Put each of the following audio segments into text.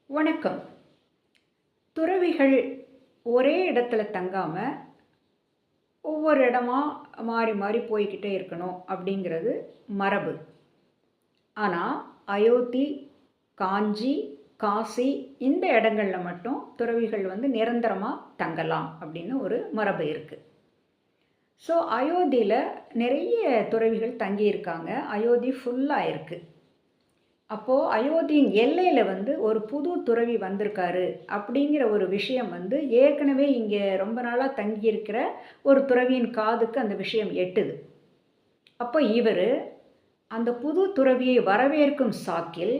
வணக்கம். துறவிகள் ஒரே இடத்துல தங்காம, ஒவ்வொரு இடமா மாறி மாறி போய்க்கிட்டே இருக்கணும் அப்படிங்கிறது மரபு. ஆனா, அயோத்தி, காஞ்சி, காசி இந்த இடங்கள்ல மட்டும் துறவிகள் நிரந்தரமா தங்கலாம் அப்படின்னு ஒரு மரபு இருக்கு. ஸோ, அயோத்தியில நிறைய துறவிகள் தங்கியிருக்காங்க. அயோத்தி ஃபுல்லா இருக்கு. அப்போ அயோத்தியின் எல்லையில ஒரு புது துறவி வந்திருக்காரு அப்படிங்கிற ஒரு விஷயம் ஏற்கனவே இங்கே ரொம்ப நாளா தங்கியிருக்கிற ஒரு துறவியின் காதுக்கு அந்த விஷயம் எட்டுது. அப்போ இவர் அந்த புது துறவியை வரவேற்கும் சாக்கில்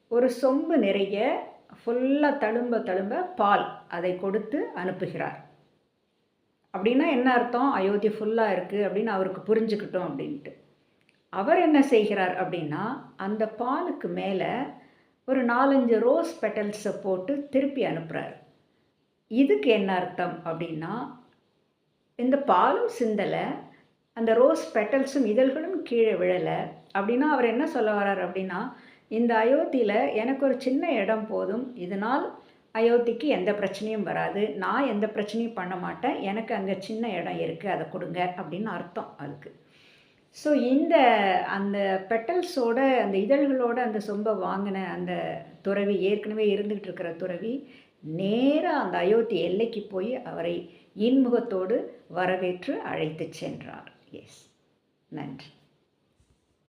ஒரு சொம்பு நிறைய ஃபுல்லாக தழும்ப தழும்ப பால் அதை கொடுத்து அனுப்புகிறார். அப்படின்னா என்ன அர்த்தம்? அயோத்தி ஃபுல்லாக இருக்குது அப்படின்னு அவருக்கு புரிஞ்சுக்கிட்டோம் அப்படின்ட்டு. அவர் என்ன செய்கிறார் அப்படின்னா, அந்த பாலுக்கு மேலே ஒரு 4, 5 ரோஸ் பெட்டல்ஸை போட்டு திருப்பி அனுப்புகிறார். இதுக்கு என்ன அர்த்தம் அப்படின்னா, இந்த பாலும் சிந்தலை, அந்த ரோஸ் பெட்டல்ஸும் இதழ்களும் கீழே விழலை. அப்படின்னா அவர் என்ன சொல்ல வர்றார் அப்படின்னா, இந்த அயோத்தியில் எனக்கு ஒரு சின்ன இடம் போதும், இதனால் அயோத்திக்கு எந்த பிரச்சனையும் வராது, நான் எந்த பிரச்சனையும் பண்ண மாட்டேன், எனக்கு அங்கே சின்ன இடம் இருக்குது, அதை கொடுங்க அப்படின்னு அர்த்தம் அதுக்கு. ஸோ அந்த பெட்டல்ஸோட அந்த இதழ்களோட அந்த சொம்பை வாங்கின அந்த துறவி, ஏற்கனவே இருந்துகிட்டு இருக்கிற துறவி, நேராக அந்த அயோத்தி எல்லைக்கு போய் அவரை இன்முகத்தோடு வரவேற்று அழைத்து சென்றார். எஸ், நன்றி.